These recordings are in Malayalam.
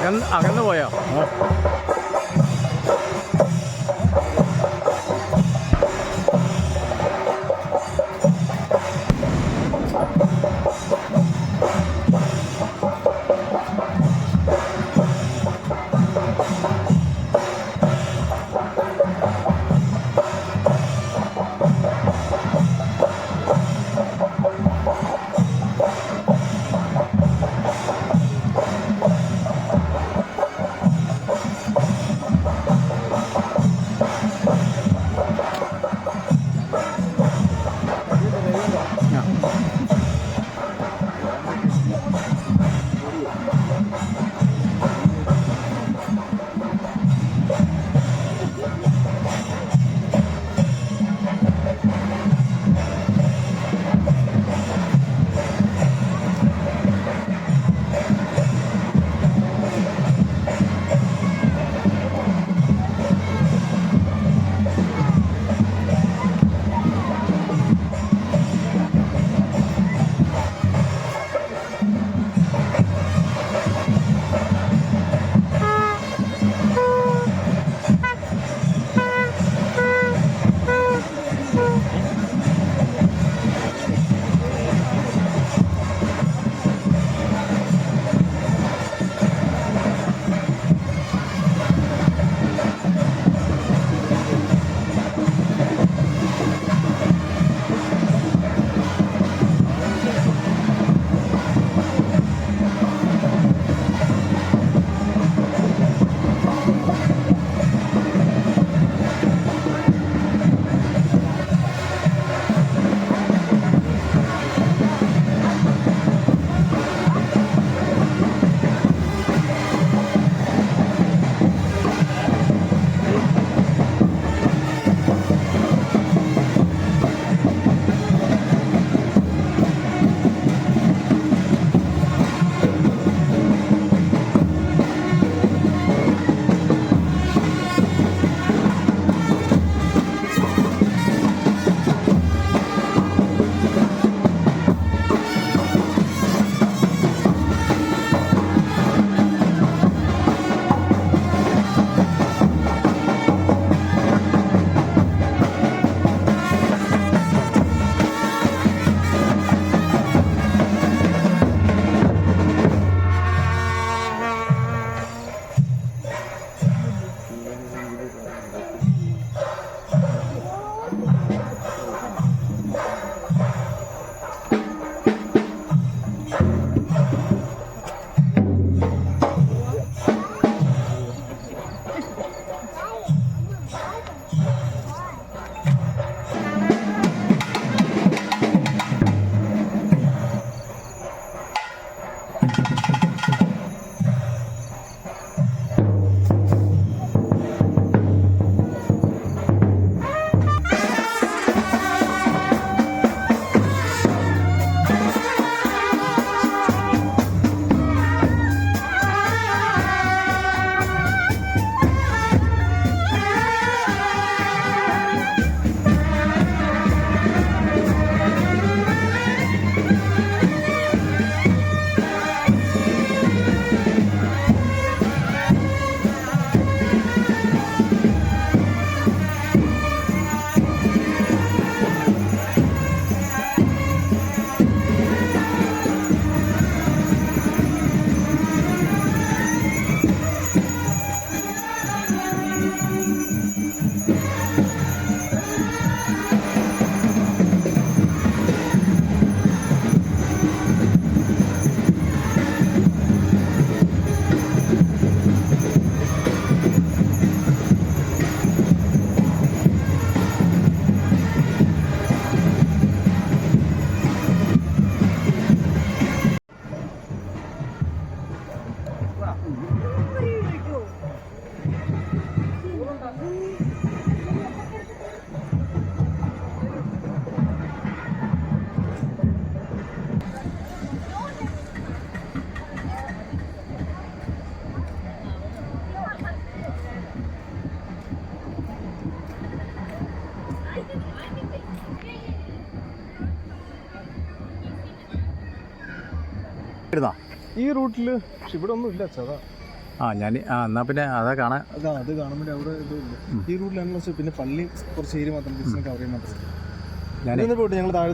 അകന്ന് പോയോ? ഈ റൂട്ടിൽ ഇവിടെ ഒന്നും ഇല്ല ചതാ. എന്നാൽ പിന്നെ അതാ കാണാൻ. അത് കാണാൻ വേണ്ടി അവിടെ ഇതില്ല. ഈ റൂട്ടിലാണ്. പിന്നെ പള്ളി കുറച്ച് ഏരിയ മാത്രം ജസ്റ്റ് കവർ ചെയ്യാൻ മാത്രമേ പോയിട്ട് ഞങ്ങൾ താഴെ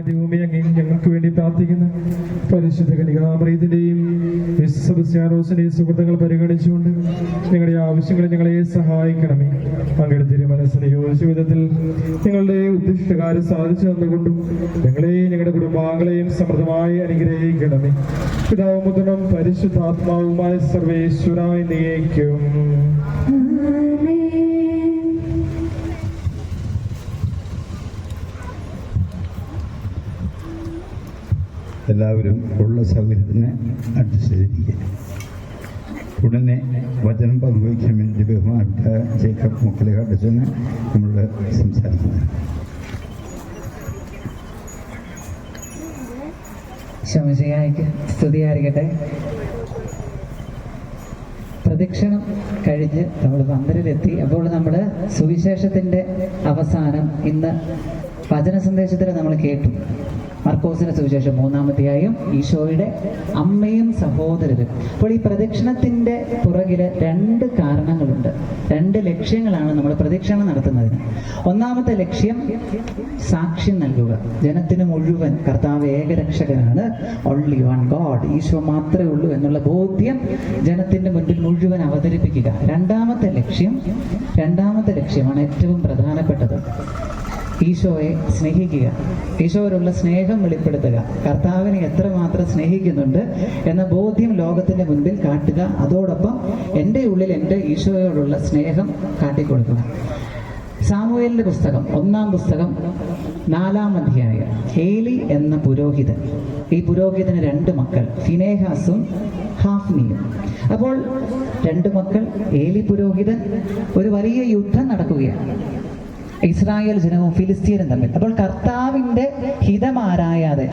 ദൈവമേ, അങ്ങേ ഞങ്ങൾക്ക് വേണ്ടി പ്രാർത്ഥിക്കുന്ന പരിശുദ്ധ കന്യകാമറിയത്തിന്റെയും സെബസ്ത്യാനോസിന്റെയും സുഹൃത്തുക്കൾ പരിഗണിച്ചുകൊണ്ട് ഞങ്ങളുടെ ആവശ്യങ്ങളെ ഞങ്ങളെ സഹായിക്കണമേ. അങ്ങയുടെ തിരുമനസ്സിന് യോജിച്ച വിധത്തിൽ ഞങ്ങളുടെ ഉദ്ദിഷ്ടകാര്യം സാധിച്ചു തന്നുകൊണ്ടും ഞങ്ങളെ ഞങ്ങളുടെ കുടുംബാംഗങ്ങളെയും സമൃദ്ധമായി അനുഗ്രഹിക്കണമേ. പിതാവും പുത്രനും പരിശുദ്ധാത്മാവുമായ സർവേശ്വരായ നീക്കും. എല്ലാവരും ഉള്ള സൗകര്യത്തിന് അഡ്ജസ്റ്റ് ചെയ്തിരിക്കുക. ഉടനെ വചനം പങ്കുവയ്ക്കാൻ വേണ്ടി ബഹുമാനപ്പെട്ട ജേക്കബ് മുക്കലഘട്ടച്ചന് നമ്മൾ സംസാരിക്കുന്നത്. ശമശിഹായ്ക്ക് സ്തുതിയായിരിക്കട്ടെ. പ്രദക്ഷിണം കഴിഞ്ഞ് നമ്മൾ പന്തലിലെത്തി. അപ്പോൾ നമ്മൾ സുവിശേഷത്തിൻ്റെ അവസാനം ഇന്ന് വചന സന്ദേശത്തിൽ നമ്മൾ കേട്ടു. മർക്കോസിന്റെ സുവിശേഷം 3-ാം അധ്യായം, ഈശോയുടെ അമ്മയും സഹോദരരും. അപ്പോൾ ഈ പ്രദക്ഷിണത്തിന്റെ പുറകില് 2 കാരണങ്ങളുണ്ട്, 2 ലക്ഷ്യങ്ങളാണ് നമ്മൾ പ്രദക്ഷിണം നടത്തുന്നതിന്. ഒന്നാമത്തെ ലക്ഷ്യം സാക്ഷ്യം നൽകുക. ജനത്തിന് മുഴുവൻ കർത്താവ് ഏകരക്ഷകനാണ്, ഓൺലി വൺ ഗോഡ്, ഈശോ മാത്രമേ ഉള്ളൂ എന്നുള്ള ബോധ്യം ജനത്തിന്റെ മുൻപിൽ മുഴുവൻ അവതരിപ്പിക്കുക. രണ്ടാമത്തെ ലക്ഷ്യമാണ് ഏറ്റവും പ്രധാനപ്പെട്ടത്, ഈശോയെ സ്നേഹിക്കുക, ഈശോയോടുള്ള സ്നേഹം വെളിപ്പെടുത്തുക, കർത്താവിനെ എത്രമാത്രം സ്നേഹിക്കുന്നുണ്ട് എന്ന ബോധ്യം ലോകത്തിന്റെ മുൻപിൽ കാട്ടുക. അതോടൊപ്പം എൻ്റെ ഉള്ളിൽ എൻ്റെ ഈശോയോടുള്ള സ്നേഹം കാട്ടിക്കൊടുക്കുക. സാമുവേലിന്റെ പുസ്തകം 1-ാം പുസ്തകം 4-ാം അധ്യായം, ഏലി എന്ന പുരോഹിതൻ, ഈ പുരോഹിതന് 2 മക്കൾ, ഫിനേഹാസും ഹാഫ്നിയും. അപ്പോൾ 2 മക്കൾ, ഏലി പുരോഹിതൻ, ഒരു വലിയ യുദ്ധം നടക്കുകയാണ് ഇസ്രായേൽ ജനവും ഫിലിസ്തീനും തമ്മിൽ. അപ്പോൾ കർത്താവിൻ്റെ ഹിതമാരായാതെ,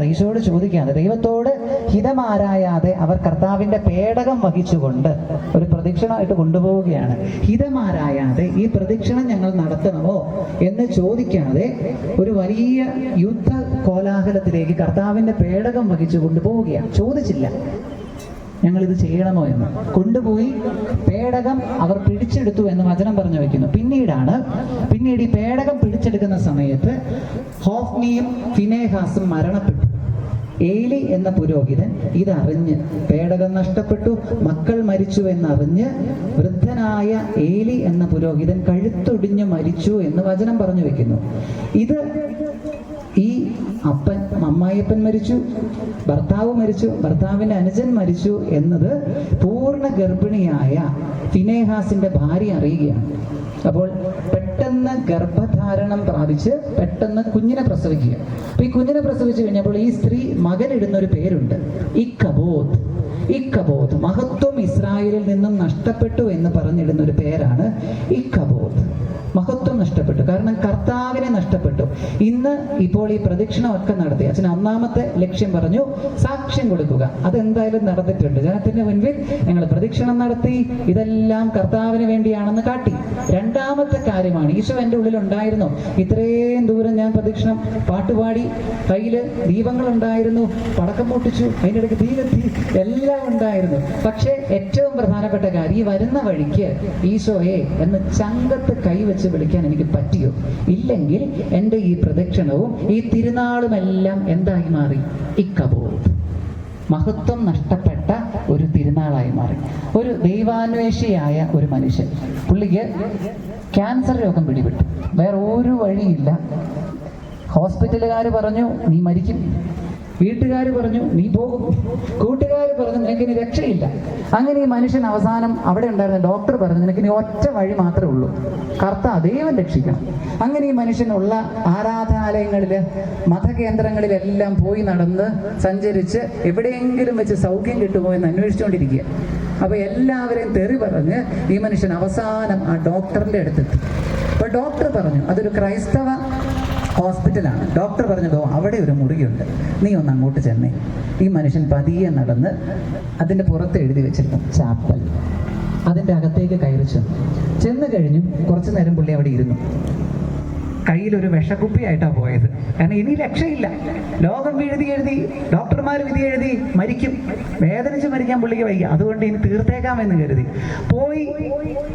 ഈശോയോട് ചോദിക്കാതെ, ദൈവത്തോട് ഹിതമാരായാതെ അവർ കർത്താവിൻ്റെ പേടകം വഹിച്ചുകൊണ്ട് ഒരു പ്രദക്ഷിണമായിട്ട് കൊണ്ടുപോവുകയാണ്. ഹിതമാരായാതെ ഈ പ്രദക്ഷിണം ഞങ്ങൾ നടത്തണമോ എന്ന് ചോദിക്കാതെ ഒരു വലിയ യുദ്ധ കോലാഹലത്തിലേക്ക് കർത്താവിൻ്റെ പേടകം വഹിച്ചു കൊണ്ടുപോവുകയാണ്. ചോദിച്ചില്ല ഞങ്ങളിത് ചെയ്യണമോ എന്ന്. കൊണ്ടുപോയി പേടകം അവർ പിടിച്ചെടുത്തു എന്ന് വചനം പറഞ്ഞു വയ്ക്കുന്നു. പിന്നീട് ഈ പേടകം പിടിച്ചെടുക്കുന്ന സമയത്ത് ഹോഫ്നിയും ഫിനേഹാസും മരണപ്പെട്ടു. ഏലി എന്ന പുരോഹിതൻ ഇതറിഞ്ഞ്, പേടകം നഷ്ടപ്പെട്ടു, മക്കൾ മരിച്ചു എന്നറിഞ്ഞ് വൃദ്ധനായ ഏലി എന്ന പുരോഹിതൻ കഴുത്തൊടിഞ്ഞ് മരിച്ചു എന്ന് വചനം പറഞ്ഞു വെക്കുന്നു. ഇത് ഈ അമ്മായിയപ്പൻ മരിച്ചു, ഭർത്താവ് മരിച്ചു, ഭർത്താവിന്റെ അനുജൻ മരിച്ചു എന്നത് പൂർണ്ണ ഗർഭിണിയായ ഫിനേഹാസിന്റെ ഭാര്യ അറിയുകയാണ്. അപ്പോൾ പെട്ടെന്ന് ഗർഭധാരണം പ്രാപിച്ച് പെട്ടെന്ന് കുഞ്ഞിനെ പ്രസവിക്കുക. അപ്പൊ ഈ കുഞ്ഞിനെ പ്രസവിച്ചു കഴിഞ്ഞപ്പോൾ ഈ സ്ത്രീ മകനിടുന്ന ഒരു പേരുണ്ട്, ഇക്കബോദ്. മഹത്വം ഇസ്രായേലിൽ നിന്നും നഷ്ടപ്പെട്ടു എന്ന് പറഞ്ഞിടുന്ന ഒരു പേരാണ് ഇക്കബോദ്. മഹത്വം നഷ്ടപ്പെട്ടു, കാരണം കർത്താവിനെ നഷ്ടപ്പെട്ടു. ഇന്ന് ഇപ്പോൾ ഈ പ്രദക്ഷിണമൊക്കെ നടത്തി അച്ഛൻ 1-ാമത്തെ ലക്ഷ്യം പറഞ്ഞു, സാക്ഷ്യം കൊടുക്കുക. അതെന്തായാലും നടന്നിട്ടുണ്ട്. ജനത്തിന്റെ മുൻപിൽ ഞങ്ങൾ പ്രദക്ഷിണം നടത്തി, ഇതെല്ലാം കർത്താവിന് വേണ്ടിയാണെന്ന് കാട്ടി. 2-ാമത്തെ കാര്യമാണ്, ഈശോ എൻ്റെ ഉള്ളിൽ ഉണ്ടായിരുന്നു, ഇത്രയും ദൂരം ഞാൻ പ്രദക്ഷിണം പാട്ടുപാടി, കയ്യില് ദീപങ്ങളുണ്ടായിരുന്നു, പടക്കം പൊട്ടിച്ചു, അതിൻ്റെ ഇടയ്ക്ക് തീ കത്തി, എല്ലാം ഉണ്ടായിരുന്നു. പക്ഷേ ഏറ്റവും പ്രധാനപ്പെട്ട കാര്യം, ഈ വരുന്ന വഴിക്ക് ഈശോയെ എന്ന് ചങ്കത്ത് കൈവച്ച് വിളിക്കാൻ എനിക്ക് പറ്റിയോ? ഇല്ലെങ്കിൽ എൻ്റെ ഈ പ്രദക്ഷിണവും ഈ തിരുനാളുമെല്ലാം എന്തായി മാറി? ഇക്കബോധ്, മഹത്വം നഷ്ടപ്പെട്ട ഒരു തിരുനാളായി മാറി. ഒരു ദൈവാന്വേഷിയായ ഒരു മനുഷ്യൻ, പുള്ളിക്ക് ക്യാൻസർ രോഗം പിടിപെട്ടു, വേറെ ഒരു വഴിയില്ല. ഹോസ്പിറ്റലുകാർ പറഞ്ഞു നീ മരിക്കും, വീട്ടുകാർ പറഞ്ഞു നീ പോകും, കൂട്ടുകാർ പറഞ്ഞു നിനക്ക് ഇനി രക്ഷയില്ല. അങ്ങനെ ഈ മനുഷ്യൻ അവസാനം അവിടെ ഉണ്ടായിരുന്ന ഡോക്ടർ പറഞ്ഞു നിനക്ക് ഇനി ഒറ്റ വഴി മാത്രമേ ഉള്ളൂ, കർത്താവ് ദൈവം രക്ഷിക്കണം. അങ്ങനെ ഈ മനുഷ്യനുള്ള ആരാധനാലയങ്ങളില്, മതകേന്ദ്രങ്ങളിലെല്ലാം പോയി നടന്ന് സഞ്ചരിച്ച് എവിടെയെങ്കിലും വെച്ച് സൗഖ്യം കിട്ടുമോ എന്ന് അന്വേഷിച്ചുകൊണ്ടിരിക്കുക. അപ്പൊ എല്ലാവരെയും തെറി പറഞ്ഞ് ഈ മനുഷ്യൻ അവസാനം ആ ഡോക്ടറിന്റെ അടുത്തെത്തി. അപ്പൊ ഡോക്ടർ പറഞ്ഞു അതൊരു ക്രൈസ്തവ ഹോസ്പിറ്റലാണ്. ഡോക്ടർ പറഞ്ഞതോ അവിടെ ഒരു മുറിയുണ്ട്, നീ ഒന്ന് അങ്ങോട്ട് ചെന്നേ. ഈ മനുഷ്യൻ പതിയെ നടന്ന് അതിൻ്റെ പുറത്ത് എഴുതി വെച്ചിരുന്നു ചാപ്പൽ, അതിൻ്റെ അകത്തേക്ക് കയറി ചെന്നു കഴിഞ്ഞു. കുറച്ചു നേരം പുള്ളി അവിടെ ഇരുന്നു. കയ്യിലൊരു വിഷക്കുപ്പിയായിട്ടാണ് പോയത്. കാരണം ഇനി രക്ഷയില്ല. ലോകം എഴുതി ഡോക്ടർമാർ വിധി എഴുതി മരിക്കും, വേദനിച്ച് മരിക്കാൻ പുള്ളിക്ക് വയ്യ, അതുകൊണ്ട് ഇനി തീർത്തേക്കാമെന്ന് കരുതി പോയി.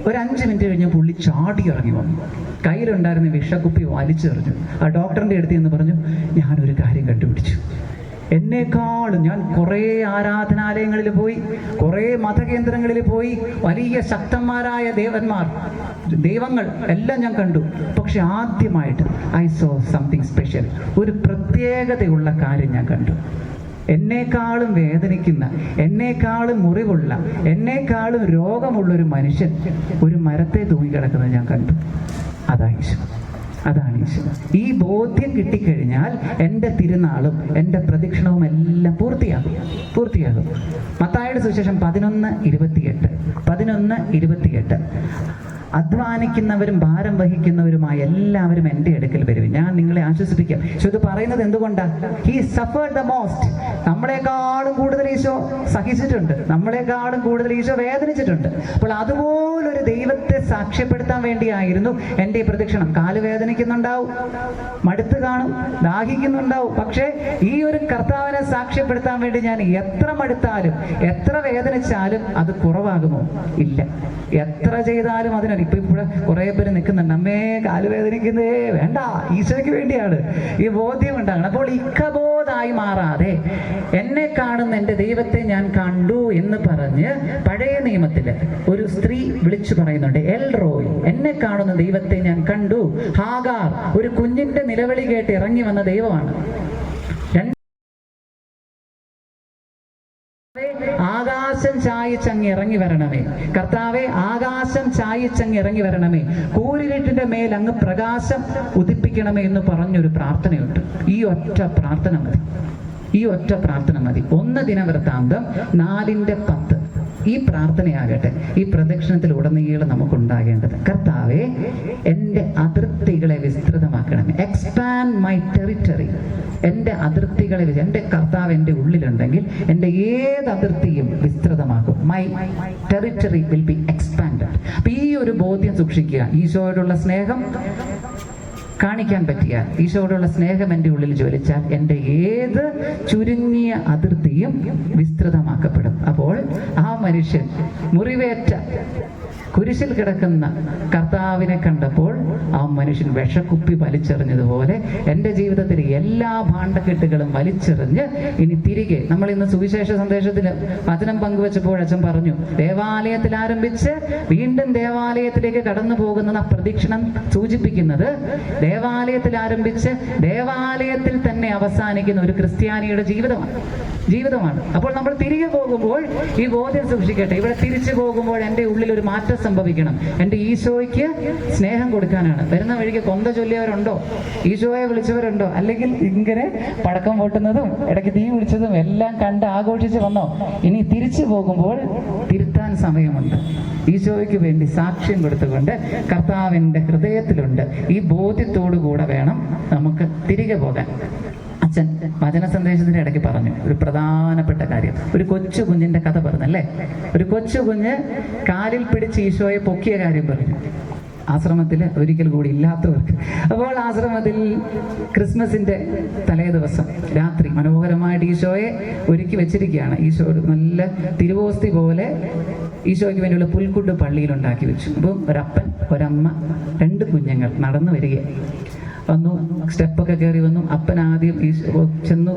ഒരു 5 മിനിറ്റ് കഴിഞ്ഞ് പുള്ളി ചാടി ഇറങ്ങി വന്നു, കയ്യിലുണ്ടായിരുന്ന വിഷക്കുപ്പി വലിച്ചെറിഞ്ഞു. ആ ഡോക്ടറിൻ്റെ അടുത്ത് എന്ന് പറഞ്ഞു, ഞാനൊരു കാര്യം കണ്ടുപിടിച്ചു. എന്നെക്കാളും ഞാൻ കുറേ ആരാധനാലയങ്ങളിൽ പോയി, കുറേ മതകേന്ദ്രങ്ങളിൽ പോയി, വലിയ ശക്തന്മാരായ ദൈവങ്ങൾ എല്ലാം ഞാൻ കണ്ടു. പക്ഷെ ആദ്യമായിട്ട് ഐ സോ സംതിങ് സ്പെഷ്യൽ, ഒരു പ്രത്യേകതയുള്ള കാര്യം ഞാൻ കണ്ടു. എന്നെക്കാളും വേദനിക്കുന്ന, എന്നെക്കാളും മുറിവുള്ള, എന്നെക്കാളും രോഗമുള്ളൊരു മനുഷ്യൻ ഒരു മരത്തെ തൂങ്ങിക്കിടക്കുന്നത് ഞാൻ കണ്ടു. അതാണ് ഈശോ. ഈ ബോധ്യം കിട്ടിക്കഴിഞ്ഞാൽ എൻ്റെ തിരുനാളും എൻ്റെ പ്രദക്ഷിണവും എല്ലാം പൂർത്തിയാകും. മത്തായിയുടെ സുവിശേഷം 11:28 അധ്വാനിക്കുന്നവരും ഭാരം വഹിക്കുന്നവരുമായ എല്ലാവരും എൻ്റെ അടുക്കൽ വരുവിൻ, ഞാൻ നിങ്ങളെ ആശ്വസിപ്പിക്കാം. ഈശോ ഇത് പറയുന്നത് എന്തുകൊണ്ടാണ്? He suffered the most. നമ്മളെക്കാളും കൂടുതൽ ഈശോ സഹിച്ചിട്ടുണ്ട്, നമ്മളെക്കാളും കൂടുതൽ ഈശോ വേദനിച്ചിട്ടുണ്ട്. അപ്പോൾ അതുപോലൊരു ദൈവത്തെ സാക്ഷ്യപ്പെടുത്താൻ വേണ്ടിയായിരുന്നു എൻ്റെ ഈ പ്രദക്ഷിണം. കാല് വേദനിക്കുന്നുണ്ടാവും, മടുത്ത് കാണും, ദാഹിക്കുന്നുണ്ടാവും. പക്ഷേ ഈ ഒരു കർത്താവിനെ സാക്ഷ്യപ്പെടുത്താൻ വേണ്ടി ഞാൻ എത്ര മടുത്താലും എത്ര വേദനിച്ചാലും അത് കുറവാകുമോ? ഇല്ല. എത്ര ചെയ്താലും അതിന് ഇപ്പൊ ഇവിടെ കുറെ പേര് നിൽക്കുന്നുണ്ട്, അമ്മേ കാല് വേദനിക്കുന്നേ, വേണ്ട, ഈശോയ്ക്ക് വേണ്ടിയാണ്. ഈ ബോധ്യം ഉണ്ടാകണം. അപ്പോൾ ഇക്കബോധായി മാറാതെ എന്നെ കാണുന്ന എൻ്റെ ദൈവത്തെ ഞാൻ കണ്ടു എന്ന് പറഞ്ഞ് പഴയ നിയമത്തില് ഒരു സ്ത്രീ വിളിച്ചു പറയുന്നുണ്ട്, എൽ റോയ്, എന്നെ കാണുന്ന ദൈവത്തെ ഞാൻ കണ്ടു. ഹാഗാർ ഒരു കുഞ്ഞിന്റെ നിലവിളി കേട്ട് ഇറങ്ങി വന്ന ദൈവമാണ്. ആകാശം ചായിച്ചങ്ങ് ഇറങ്ങി വരണമേ കർത്താവെ, ആകാശം ചായിച്ചങ്ങ് ഇറങ്ങി വരണമേ, കൂരിരുട്ടിന്റെ മേൽ അങ്ങ് പ്രകാശം ഉദിപ്പിക്കണമേ എന്ന് പറഞ്ഞൊരു പ്രാർത്ഥനയുണ്ട്. ഈ ഒറ്റ പ്രാർത്ഥന മതി. 1 ദിനവൃത്താന്തം 4:10 ഈ പ്രാർത്ഥനയാകട്ടെ ഈ പ്രദക്ഷിണത്തിൽ ഉടനീളം നമുക്കുണ്ടാകേണ്ടത്. കർത്താവെ, എൻ്റെ അതിർത്തികളെ വിസ്തൃതമാക്കണമേ. Expand my territory. എൻ്റെ അതിർത്തികളെ, എൻ്റെ കർത്താവ് എൻ്റെ ഉള്ളിലുണ്ടെങ്കിൽ എൻ്റെ ഏത് അതിർത്തിയും വിസ്തൃതമാക്കും. My territory will be expanded. അപ്പൊ ഈ ഒരു ബോധ്യം സൂക്ഷിക്കുക. ഈശോയോടുള്ള സ്നേഹം കാണിക്കാൻ പറ്റിയാൽ, ഈശോയോടുള്ള സ്നേഹം എൻ്റെ ഉള്ളിൽ ജ്വലിച്ചാൽ എൻ്റെ ഏത് ചുരുങ്ങിയ അതിർത്തിയും വിസ്തൃതമാക്കപ്പെടും. അപ്പോൾ ആ മനുഷ്യൻ മുറിവേറ്റ കുരിശിൽ കിടക്കുന്ന കർത്താവിനെ കണ്ടപ്പോൾ ആ മനുഷ്യൻ വിഷക്കുപ്പി വലിച്ചെറിഞ്ഞതുപോലെ എൻ്റെ ജീവിതത്തിലെ എല്ലാ ഭാണ്ഡക്കെട്ടുകളും വലിച്ചെറിഞ്ഞ് ഇനി തിരികെ, നമ്മൾ ഇന്ന് സുവിശേഷ സന്ദേശത്തിൽ വചനം പങ്കുവെച്ചപ്പോൾ അച്ഛൻ പറഞ്ഞു, ദേവാലയത്തിൽ ആരംഭിച്ച് വീണ്ടും ദേവാലയത്തിലേക്ക് കടന്നു പോകുന്ന പ്രദക്ഷിണം സൂചിപ്പിക്കുന്നത് ദേവാലയത്തിൽ ആരംഭിച്ച് ദേവാലയത്തിൽ തന്നെ അവസാനിക്കുന്ന ഒരു ക്രിസ്ത്യാനിയുടെ ജീവിതമാണ്. അപ്പോൾ നമ്മൾ തിരികെ പോകുമ്പോൾ ഈ ബോധ്യം സൂക്ഷിക്കട്ടെ. ഇവിടെ തിരിച്ചു പോകുമ്പോൾ എൻ്റെ ഉള്ളിൽ ഒരു മാറ്റം സംഭവിക്കണം. എൻ്റെ ഈശോയ്ക്ക് സ്നേഹം കൊടുക്കാനാണ്. വരുന്ന വഴിക്ക് കൊന്ത ചൊല്ലിയവരുണ്ടോ? ഈശോയെ വിളിച്ചവരുണ്ടോ? അല്ലെങ്കിൽ ഇങ്ങനെ പടക്കം പൊട്ടുന്നതും ഇടയ്ക്ക് തീ വിളിച്ചതും എല്ലാം കണ്ട് ആഘോഷിച്ച് വന്നോ? ഇനി തിരിച്ചു പോകുമ്പോൾ തിരുത്താൻ സമയമുണ്ട്. ഈശോയ്ക്ക് വേണ്ടി സാക്ഷ്യം കൊടുത്തുകൊണ്ട് കർത്താവിൻ്റെ ഹൃദയത്തിലുണ്ട്. ഈ ബോധ്യത്തോടു കൂടെ വേണം നമുക്ക് തിരികെ പോകാൻ. അച്ഛൻ വചന സന്ദേശത്തിന്റെ ഇടയ്ക്ക് പറഞ്ഞു ഒരു പ്രധാനപ്പെട്ട കാര്യം. ഒരു കൊച്ചു കുഞ്ഞിന്റെ കഥ പറഞ്ഞല്ലേ? ഒരു കൊച്ചു കുഞ്ഞ് കാലിൽ പിടിച്ച് ഈശോയെ പൊക്കിയ കാര്യം പറഞ്ഞു. ആശ്രമത്തിൽ ഒരിക്കൽ കൂടി ഇല്ലാത്തവർക്ക്. അപ്പോൾ ആശ്രമത്തിൽ ക്രിസ്മസിന്റെ തലേ ദിവസം രാത്രി മനോഹരമായിട്ട് ഈശോയെ ഒരുക്കി വെച്ചിരിക്കുകയാണ്. ഈശോയുടെ നല്ല തിരുവോസ്തി പോലെ ഈശോയ്ക്ക് വേണ്ടിയുള്ള പുൽക്കുട്ട് പള്ളിയിൽ ഉണ്ടാക്കി വെച്ചു. അപ്പം ഒരപ്പൻ, ഒരമ്മ, 2 കുഞ്ഞുങ്ങൾ നടന്നു വന്നു. സ്റ്റെപ്പൊക്കെ കയറി വന്നു. അപ്പൻ ആദ്യം ചെന്നു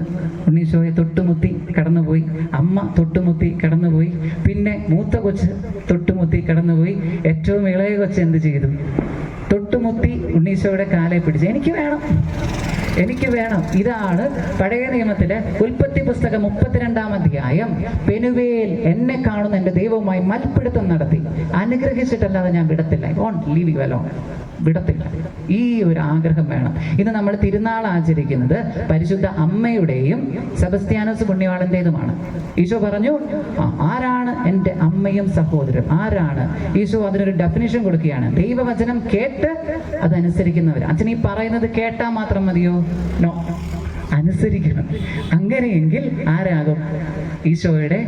ഉണ്ണീശോയെ തൊട്ടുമുത്തി കടന്നുപോയി. അമ്മ തൊട്ടുമുത്തി കടന്നുപോയി. പിന്നെ മൂത്ത കൊച്ച് തൊട്ടുമുത്തി കടന്നുപോയി. ഏറ്റവും ഇളയ കൊച്ച് എന്ത് ചെയ്തു? തൊട്ടുമുത്തി ഉണ്ണീശോയുടെ കാലെ പിടിച്ച് എനിക്ക് വേണം. ഇതാണ് പഴയ നിയമത്തിലെ ഉൽപ്പത്തി പുസ്തകം 32-ാം അധ്യായം. പെനുവേൽ എന്നെ കാണുന്ന എൻ്റെ ദൈവവുമായി മൽപ്പിടുത്തം നടത്തി. അനുഗ്രഹിച്ചിട്ടല്ലാതെ ഞാൻ വിടത്തില്ല. I won't leave you alone. വിടത്തില്ല. ഈ ഒരു ആഗ്രഹം വേണം. ഇന്ന് നമ്മൾ തിരുനാൾ ആചരിക്കുന്നത് പരിശുദ്ധ അമ്മയുടെയും സെബസ്ത്യാനോസ് പുണ്യവാളന്റേതുമാണ്. ഈശോ പറഞ്ഞു, ആരാണ് എൻ്റെ അമ്മയും സഹോദരൻ? ആരാണ്? ഈശോ അതിനൊരു ഡെഫിനിഷൻ കൊടുക്കുകയാണ്. ദൈവവചനം കേട്ട് അതനുസരിക്കുന്നവർ. അച്ഛൻ ഈ പറയുന്നത് കേട്ടാൽ മാത്രം മതിയോ? നോ. അനുസരിക്കണം. അങ്ങനെയെങ്കിൽ ആരാകും? ഈശോയുടെ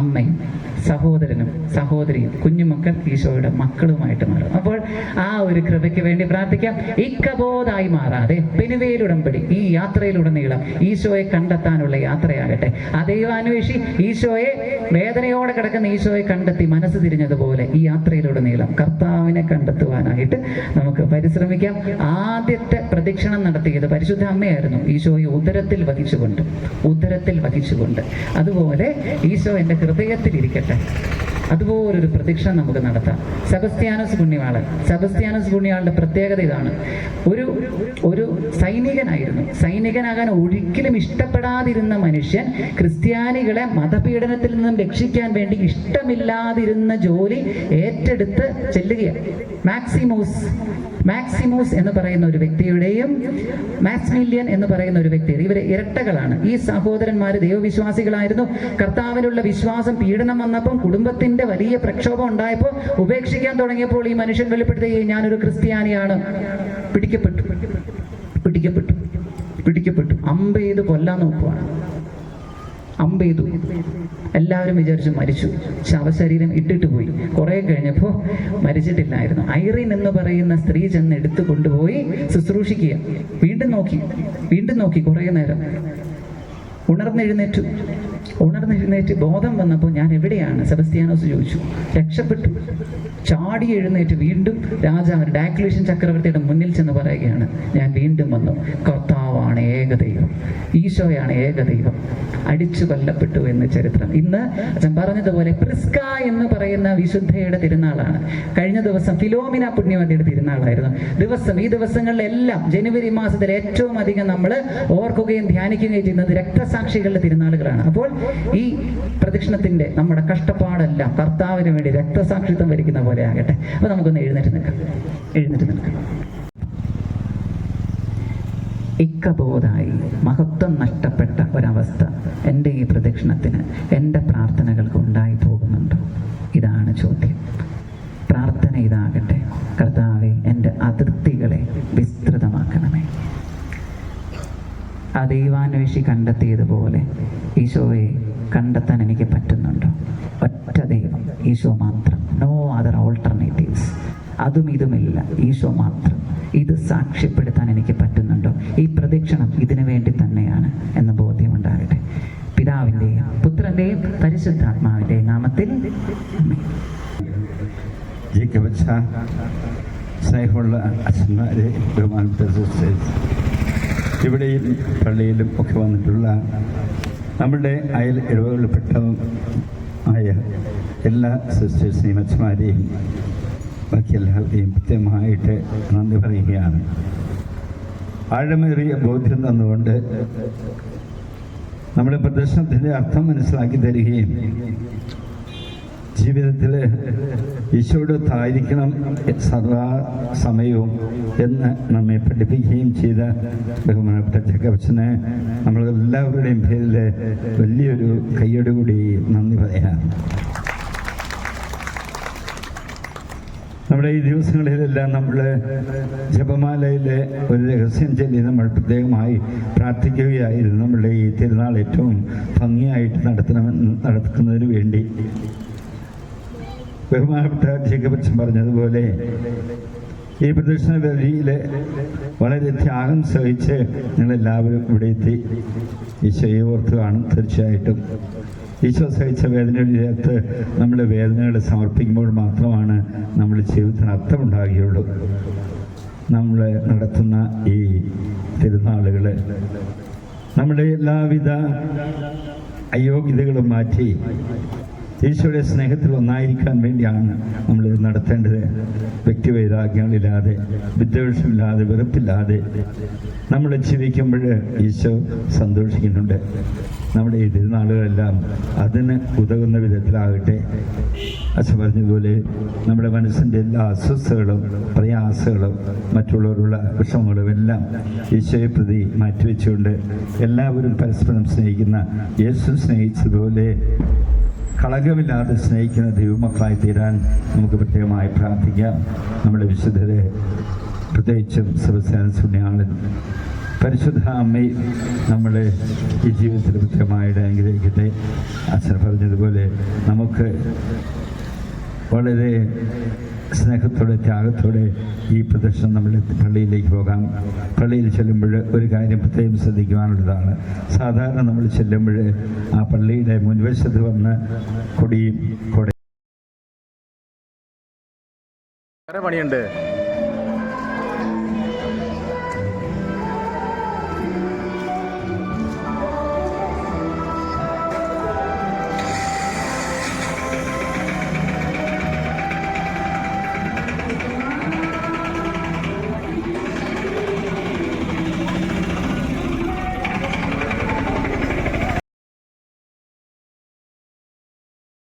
അമ്മയും സഹോദരനും സഹോദരിയും കുഞ്ഞുമക്കൾ ഈശോയുടെ മക്കളുമായിട്ട് മാറും. അപ്പോൾ ആ ഒരു കൃപയ്ക്ക് വേണ്ടി പ്രാർത്ഥിക്കാം. ഇക്കബോധായി മാറാതെ പെനുവേലുടമ്പടി ഈ യാത്രയിലുടനീളം ഈശോയെ കണ്ടെത്താനുള്ള യാത്രയാകട്ടെ. ആ ദൈവാന്വേഷി ഈശോയെ, വേദനയോടെ കിടക്കുന്ന ഈശോയെ കണ്ടെത്തി മനസ്സ് തിരിഞ്ഞതുപോലെ ഈ യാത്രയിലുടനീളം കർത്താവിനെ കണ്ടെത്തുവാനായിട്ട് നമുക്ക് പരിശ്രമിക്കാം. ആദ്യത്തെ പ്രദക്ഷിണം നടത്തിയത് പരിശുദ്ധ അമ്മയായിരുന്നു, ഈശോയെ ഉദരത്തിൽ വഹിച്ചുകൊണ്ട്. അതുപോലെ ഈശോ എൻ്റെ ഹൃദയത്തിലിരിക്കട്ടെ. അതുപോലൊരു പ്രദക്ഷിണം നമുക്ക് നടത്താം. സെബസ്ത്യാനോസ് പുണ്യാളന്റെ പ്രത്യേകത ഇതാണ്. ഒരു സൈനികനായിരുന്നു. സൈനികനാകാൻ ഒരിക്കലും ഇഷ്ടപ്പെടാതിരുന്ന മനുഷ്യൻ ക്രിസ്ത്യാനികളെ മതപീഡനത്തിൽ നിന്നും രക്ഷിക്കാൻ വേണ്ടി ഇഷ്ടമില്ലാതിരുന്ന ജോലി ഏറ്റെടുത്ത് ചെല്ലുകയാണ്. മാക്സിമോസ് എന്ന് പറയുന്ന ഒരു വ്യക്തിയുടെയും മാക്സിമിലിയൻ എന്ന് പറയുന്ന ഒരു വ്യക്തിയുടെ, ഇവര് ഇരട്ടകളാണ്. ഈ സഹോദരന്മാര് ദൈവവിശ്വാസികളായിരുന്നു. കർത്താവിലുള്ള വിശ്വാസം പീഡനം വന്നപ്പം, കുടുംബത്തിന്റെ വലിയ പ്രക്ഷോഭം ഉണ്ടായപ്പോൾ ഉപേക്ഷിക്കാൻ തുടങ്ങിയപ്പോൾ ഈ മനുഷ്യൻ വെളിപ്പെടുത്തുകയും ഞാനൊരു ക്രിസ്ത്യാനിയാണ്. പിടിക്കപ്പെട്ടു അമ്പെയ്ത് കൊല്ലാൻ നോക്കുവാണ്. അമ്പെയ്തു. എല്ലാവരും വിചാരിച്ചു മരിച്ചു. ശവശരീരം ഇട്ടിട്ട് പോയി. കുറെ കഴിഞ്ഞപ്പോൾ മരിച്ചിട്ടില്ലായിരുന്നു. ഐറീൻ എന്ന് പറയുന്ന സ്ത്രീ ചെന്ന് എടുത്തു കൊണ്ടുപോയി ശുശ്രൂഷിക്കുക. വീണ്ടും നോക്കി കുറെ നേരം. ഉണർന്നെഴുന്നേറ്റ് ബോധം വന്നപ്പോൾ ഞാൻ എവിടെയാണ്? സെബസ്ത്യാനോസ് ചോദിച്ചു. രക്ഷപ്പെട്ടു. ചാടി എഴുന്നേറ്റ് വീണ്ടും രാജാവ് ഡയക്ലീഷ്യൻ ചക്രവർത്തിയുടെ മുന്നിൽ ചെന്ന് പറയുകയാണ്, ഞാൻ വീണ്ടും വന്നു. കർത്താവാണ് ഏകദൈവം, ഈശോയാണ് ഏകദൈവം. അടിച്ചു കൊല്ലപ്പെട്ടു എന്ന് ചരിത്രം. ഇന്ന് അച്ഛൻ പറഞ്ഞതുപോലെ പ്രിസ്ക എന്ന് പറയുന്ന വിശുദ്ധയുടെ തിരുനാളാണ്. കഴിഞ്ഞ ദിവസം ഫിലോമിന പുണ്യവതിയുടെ തിരുനാളായിരുന്നു. ഈ ദിവസങ്ങളിലെല്ലാം ജനുവരി മാസത്തിൽ ഏറ്റവും അധികം നമ്മൾ ഓർക്കുകയും ധ്യാനിക്കുകയും ചെയ്യുന്നത് രക്തസാക്ഷികളുടെ തിരുനാളുകളാണ്. അപ്പോൾ ഈ പ്രദക്ഷിണത്തിന്റെ നമ്മുടെ കഷ്ടപ്പാടെല്ലാം കർത്താവിന് വേണ്ടി രക്തസാക്ഷിത്വം വരിക്കുന്ന പോലെ ആകട്ടെ. അപ്പൊ നമുക്കൊന്ന് എഴുന്നേറ്റ് നിൽക്കാം. ഇക്കബോധായി മഹത്വം നഷ്ടപ്പെട്ട ഒരവസ്ഥ എൻ്റെ ഈ പ്രദക്ഷിണത്തിന്, എൻ്റെ പ്രാർത്ഥനകൾക്ക് ഉണ്ടായി പോകുന്നുണ്ടോ? ഇതാണ് ചോദ്യം. പ്രാർത്ഥന ഇതാകട്ടെ. കർത്താവേ, എൻ്റെ അതിർത്തികളെ വിസ്തൃതമാക്കണമേ. ആ ദൈവാന്വേഷി കണ്ടെത്തിയതുപോലെ ഈശോയെ കണ്ടെത്താൻ എനിക്ക് പറ്റുന്നുണ്ടോ? ഒറ്റ ദൈവം, ഈശോ മാത്രം. No other alternatives. അതും ഇതുമില്ല, ഈശോ മാത്രം. ഇത് സാക്ഷ്യപ്പെടുത്താൻ എനിക്ക് പറ്റുന്നുണ്ടോ? ഈ പ്രദക്ഷിണം ഇതിനു വേണ്ടി തന്നെയാണ് എന്ന ബോധ്യമുണ്ടാകട്ടെ. പിതാവിൻ്റെയും പുത്രൻ്റെയും പരിശുദ്ധാത്മാവിൻ്റെയും നാമത്തിൽ ജയിക്കവച്ച സ്നേഹമുള്ള അച്ഛന്മാരെ, ബഹുമാനപ്പെട്ട സിസ്റ്റേഴ്സ്, ഇവിടെയും പള്ളിയിലും ഒക്കെ വന്നിട്ടുള്ള നമ്മുടെ അയൽ ഇടവകളിൽപ്പെട്ട എല്ലാ സിസ്റ്റേഴ്സിനെയും അച്ഛന്മാരെയും ബാക്കി എല്ലാവരുടെയും കൃത്യമായിട്ട് നന്ദി പറയുകയാണ്. ആഴമേറിയ ബോധ്യം തന്നുകൊണ്ട് നമ്മുടെ പ്രദർശനത്തിൻ്റെ അർത്ഥം മനസ്സിലാക്കി തരികയും ജീവിതത്തിൽ ഈശോയോടൊത്തായിരിക്കണം സദാ സമയവും എന്ന് നമ്മെ പഠിപ്പിക്കുകയും ചെയ്ത ബഹുമാനപ്പെട്ട ജേക്കബച്ചന് നമ്മളെല്ലാവരുടെയും പേരിൽ വലിയൊരു കയ്യോടുകൂടി നന്ദി പറയാം. നമ്മുടെ ഈ ദിവസങ്ങളിലെല്ലാം നമ്മൾ ജപമാലയിലെ ഒരു രഹസ്യം ചൊല്ലി നമ്മൾ പ്രത്യേകമായി പ്രാർത്ഥിക്കുകയായിരുന്നു. നമ്മളുടെ ഈ തിരുനാൾ ഏറ്റവും ഭംഗിയായിട്ട് നടക്കുന്നതിന് വേണ്ടി. ബഹുമാനപ്പെട്ട ജേക്കബച്ചൻ പറഞ്ഞതുപോലെ ഈ പ്രദർശന വേദിയിൽ വളരെ ത്യാഗം സഹിച്ച് നിങ്ങളെല്ലാവരും ഇവിടെ എത്തി ഈശോയെ ഓർത്ത് കാണും. തീർച്ചയായിട്ടും ഈശോ സഹിച്ച വേദനയുടെ ചേർത്ത് നമ്മുടെ വേദനകൾ സമർപ്പിക്കുമ്പോൾ മാത്രമാണ് നമ്മുടെ ജീവിതത്തിന് അർത്ഥമുണ്ടാകുകയുള്ളൂ. നമ്മൾ നടത്തുന്ന ഈ തിരുനാളുകൾ നമ്മുടെ എല്ലാവിധ അയോഗ്യതകളും മാറ്റി ഈശോയുടെ സ്നേഹത്തിൽ ഒന്നായിരിക്കാൻ വേണ്ടിയാണ് നമ്മളിത് നടത്തേണ്ടത്. വ്യക്തിവൈരാഗ്യങ്ങളില്ലാതെ, വിദ്വേഷമില്ലാതെ, വെറുപ്പില്ലാതെ നമ്മൾ ജീവിക്കുമ്പോൾ ഈശോ സന്തോഷിക്കുന്നുണ്ട്. നമ്മുടെ ഈ തിരുനാളുകളെല്ലാം അതിന് ഉതകുന്ന വിധത്തിലാകട്ടെ. അച്ഛൻ പറഞ്ഞതുപോലെ നമ്മുടെ മനസ്സിൻ്റെ എല്ലാ അസ്വസ്ഥതകളും പ്രയാസങ്ങളും മറ്റുള്ളവരുള്ള വിഷമങ്ങളും എല്ലാം ഈശോയെ പ്രതി മാറ്റിവെച്ചുകൊണ്ട് എല്ലാവരും പരസ്പരം സ്നേഹിക്കുന്ന യേശു സ്നേഹിച്ചതുപോലെ കളങ്കമില്ലാതെ സ്നേഹിക്കുന്ന ദൈവമക്കളായി തീരാൻ നമുക്ക് പ്രത്യേകമായി പ്രാർത്ഥിക്കാം. നമ്മുടെ വിശുദ്ധരെ പ്രത്യേകിച്ചും സെബസ്ത്യാൻ പുണ്യാളൻ പരിശുദ്ധ അമ്മയും നമ്മളെ ഈ ജീവിതത്തിൽ കൃത്യമായിട്ട് അനുഗ്രഹിക്കട്ടെ. അച്ഛൻ പറഞ്ഞതുപോലെ നമുക്ക് വളരെ സ്നേഹത്തോടെ ത്യാഗത്തോടെ ഈ പ്രദർശനം നമ്മൾ പള്ളിയിലേക്ക് പോകാം. പള്ളിയിൽ ചെല്ലുമ്പോൾ ഒരു കാര്യം പ്രത്യേകം ശ്രദ്ധിക്കുവാനുള്ളതാണ്. സാധാരണ നമ്മൾ ചെല്ലുമ്പോൾ ആ പള്ളിയുടെ മുൻവശത്ത് വന്ന് കൊടിയും വേറെ പണിയുണ്ട്.